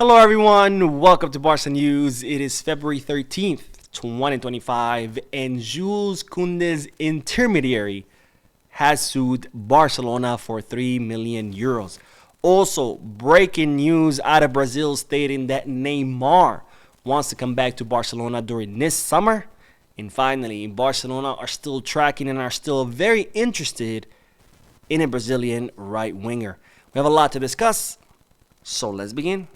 Hello everyone, welcome to Barca News. It is February 13th, 2025, and Jules Koundé's intermediary has sued Barcelona for 3 million euros. Also, breaking news out of Brazil stating that Neymar wants to come back to Barcelona during this summer. And finally, Barcelona are still tracking and are still very interested in a Brazilian right winger. We have a lot to discuss, so let's begin.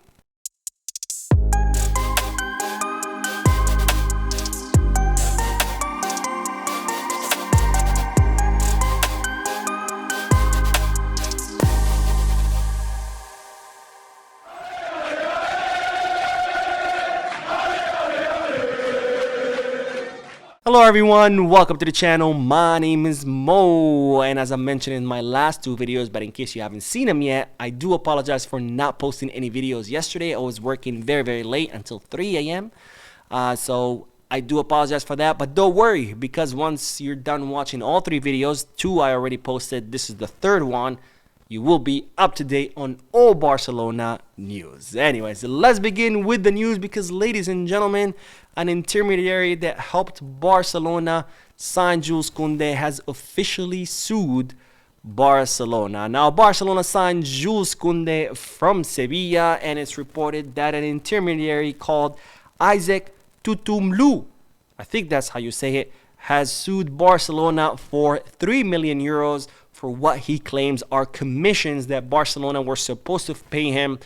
Hello everyone, welcome to the channel. My name is Mo, and as I mentioned in my last two videos, but in case you haven't seen them yet, I do apologize for not posting any videos yesterday. I was working very late until 3 a.m. So I do apologize for that, but don't worry, because once you're done watching all three videos, two I already posted, this is the third one, you will be up to date on all Barcelona news. Anyways, let's begin with the news because, ladies and gentlemen, an intermediary that helped Barcelona sign Jules Koundé has officially sued Barcelona. Now, Barcelona signed Jules Koundé from Sevilla, and it's reported that an intermediary called Isaac Tutumlu, I think that's how you say it, has sued Barcelona for 3 million euros for what he claims are commissions that Barcelona were supposed to pay him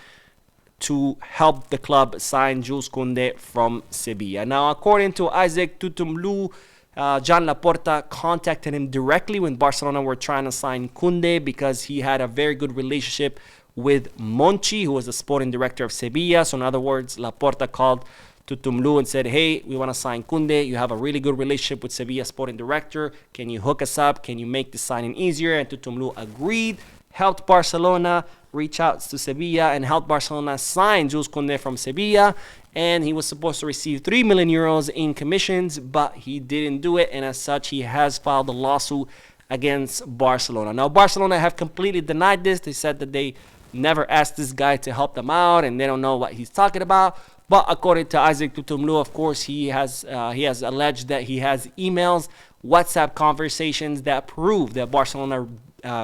to help the club sign Jules Koundé from Sevilla. Now, according to Isaac Tutumlu, Joan Laporta contacted him directly when Barcelona were trying to sign Koundé because he had a very good relationship with Monchi, who was the sporting director of Sevilla. So in other words, Laporta called Tutumlu and said, hey, we want to sign Koundé. You have a really good relationship with Sevilla sporting director. Can you hook us up? Can you make the signing easier? And Tutumlu agreed, helped Barcelona reach out to Sevilla and helped Barcelona sign Jules Koundé from Sevilla. And he was supposed to receive 3 million euros in commissions, but he didn't do it. And as such, he has filed a lawsuit against Barcelona. Now, Barcelona have completely denied this. They said that they never asked this guy to help them out and they don't know what he's talking about. But according to Isaac Tutumlu, of course, he has alleged that he has emails, WhatsApp conversations that prove that Barcelona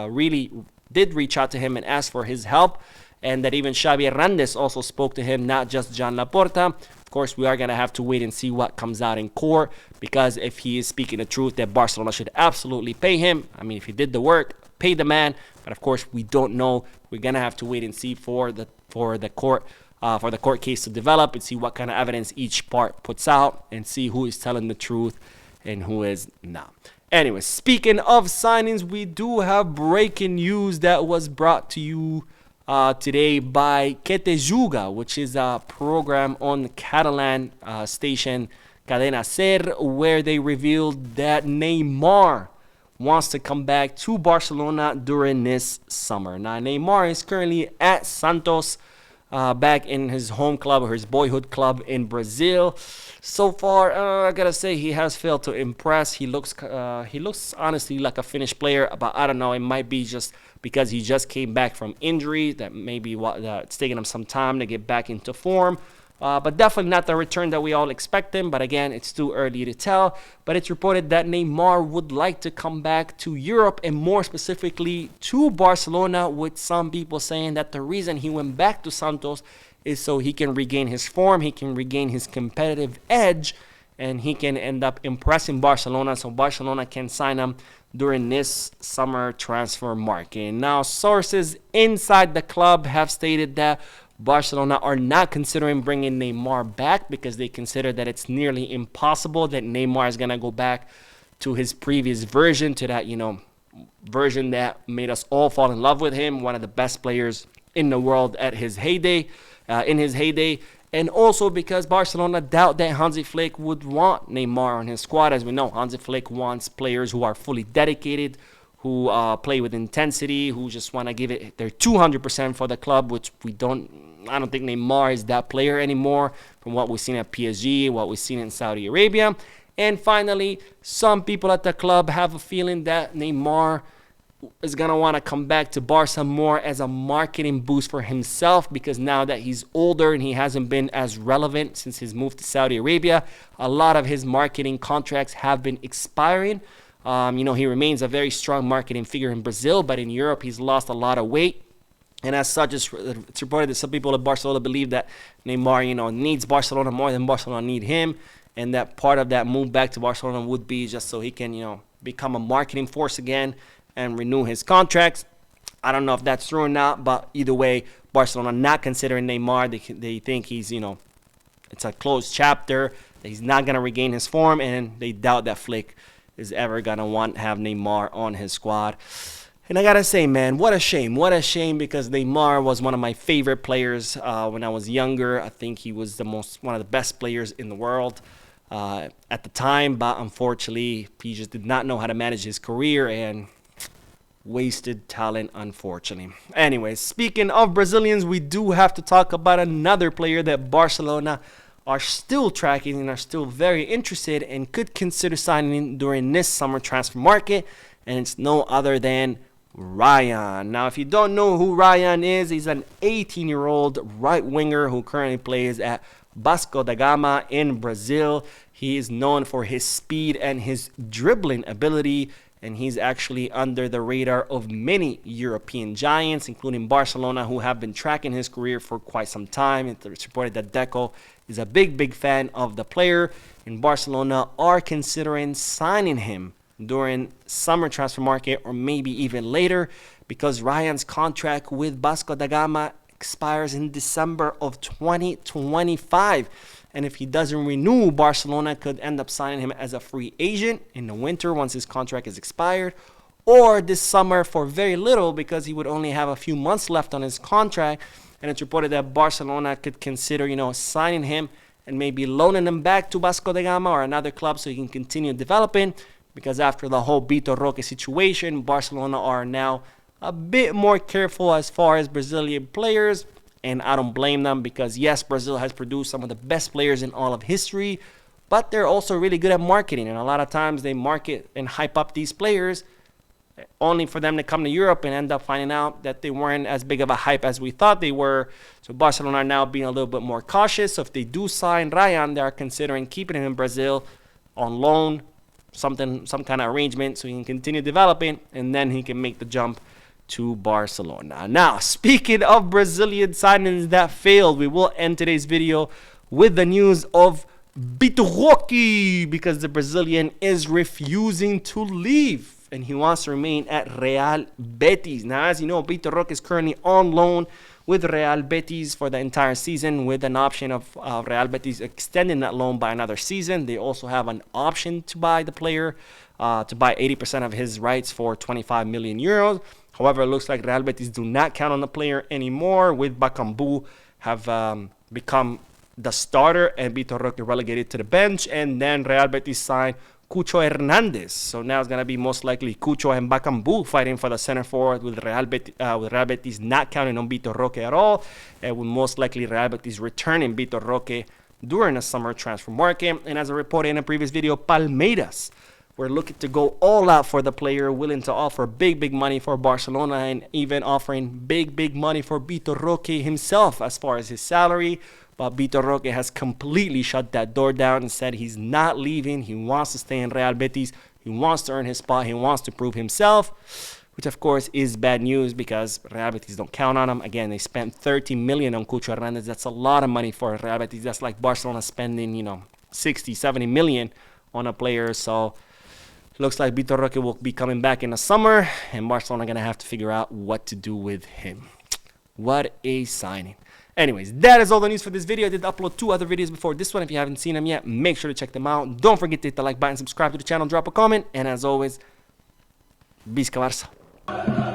really did reach out to him and ask for his help, and that even Xavi Hernandez also spoke to him, not just Joan Laporta. Of course, we are going to have to wait and see what comes out in court, because if he is speaking the truth, that Barcelona should absolutely pay him. I mean, if he did the work, pay the man. But of course, we don't know. We're going to have to wait and see for the court case to develop and see what kind of evidence each part puts out and see who is telling the truth and who is not. Anyway, speaking of signings, we do have breaking news that was brought to you today by Que Te Juga, which is a program on Catalan station Cadena Ser, where they revealed that Neymar wants to come back to Barcelona during this summer. Now, Neymar is currently at Santos, back in his home club or his boyhood club in Brazil. So far, I gotta say he has failed to impress. He looks honestly like a finished player, but I don't know. It might be just because he just came back from injury that maybe it's taking him some time to get back into form. But definitely not the return that we all expect him. But again, it's too early to tell. But it's reported that Neymar would like to come back to Europe, and more specifically to Barcelona, with some people saying that the reason he went back to Santos is so he can regain his form, he can regain his competitive edge, and he can end up impressing Barcelona so Barcelona can sign him during this summer transfer market. Now, sources inside the club have stated that Barcelona are not considering bringing Neymar back because they consider that it's nearly impossible that Neymar is going to go back to his previous version, to that, version that made us all fall in love with him, one of the best players in the world at his heyday, and also because Barcelona doubt that Hansi Flick would want Neymar on his squad. As we know, Hansi Flick wants players who are fully dedicated, who play with intensity, who just want to give it their 200% for the club, which I don't think Neymar is that player anymore from what we've seen at PSG, what we've seen in Saudi Arabia. And finally, some people at the club have a feeling that Neymar is going to want to come back to Barca more as a marketing boost for himself, because now that he's older and he hasn't been as relevant since his move to Saudi Arabia, a lot of his marketing contracts have been expiring. He remains a very strong marketing figure in Brazil, but in Europe he's lost a lot of weight. And as such, it's reported that some people at Barcelona believe that Neymar, needs Barcelona more than Barcelona need him, and that part of that move back to Barcelona would be just so he can, become a marketing force again and renew his contracts. I don't know if that's true or not, but either way, Barcelona not considering Neymar. They think he's, it's a closed chapter, that he's not going to regain his form, and they doubt that Flick is ever going to have Neymar on his squad. And I got to say, man, what a shame. What a shame, because Neymar was one of my favorite players when I was younger. I think he was one of the best players in the world at the time, but unfortunately, he just did not know how to manage his career and wasted talent, unfortunately. Anyways, speaking of Brazilians, we do have to talk about another player that Barcelona are still tracking and are still very interested and could consider signing during this summer transfer market, and it's no other than Ryan. Now, if you don't know who Ryan is, he's an 18-year-old right winger who currently plays at Vasco da Gama in Brazil. He is known for his speed and his dribbling ability, and he's actually under the radar of many European giants, including Barcelona, who have been tracking his career for quite some time. It's reported that Deco is a big fan of the player, and Barcelona are considering signing him during summer transfer market or maybe even later, because Ryan's contract with Vasco da Gama expires in December of 2025. And if he doesn't renew, Barcelona could end up signing him as a free agent in the winter once his contract is expired, or this summer for very little, because he would only have a few months left on his contract. And it's reported that Barcelona could consider, signing him and maybe loaning him back to Vasco da Gama or another club so he can continue developing, because after the whole Vitor Roque situation, Barcelona are now a bit more careful as far as Brazilian players. And I don't blame them, because yes, Brazil has produced some of the best players in all of history, but they're also really good at marketing. And a lot of times they market and hype up these players only for them to come to Europe and end up finding out that they weren't as big of a hype as we thought they were. So Barcelona are now being a little bit more cautious. So if they do sign Ryan, they are considering keeping him in Brazil on loan, some kind of arrangement so he can continue developing, and then he can make the jump to Barcelona. Now, speaking of Brazilian signings that failed, we will end today's video with the news of Vitor Roque, because the Brazilian is refusing to leave and he wants to remain at Real Betis. Now, as you know, Vitor Roque is currently on loan with Real Betis for the entire season, with an option of Real Betis extending that loan by another season. They also have an option to buy the player, to buy 80% of his rights for 25 million euros. However, it looks like Real Betis do not count on the player anymore, with Bakambu have become the starter and Vitor Roque relegated to the bench, and then Real Betis signed Cucho Hernandez. So now it's going to be most likely Cucho and Bakambu fighting for the center forward, with Real Betis not counting on Vitor Roque at all, and with most likely Real Betis returning Vitor Roque during the summer transfer market. And as I reported in a previous video, Palmeiras were looking to go all out for the player, willing to offer big money for Barcelona, and even offering big money for Vitor Roque himself as far as his salary. But Vitor Roque has completely shut that door down and said he's not leaving. He wants to stay in Real Betis. He wants to earn his spot. He wants to prove himself, which of course is bad news, because Real Betis don't count on him. Again, they spent 30 million on Cucho Hernandez. That's a lot of money for Real Betis. That's like Barcelona spending, 60, 70 million on a player. So looks like Vitor Roque will be coming back in the summer, and Barcelona are going to have to figure out what to do with him. What a signing. Anyways, that is all the news for this video. I did upload 2 other videos before this one. If you haven't seen them yet, make sure to check them out. Don't forget to hit the like button, subscribe to the channel, drop a comment, and as always, Visca Barça.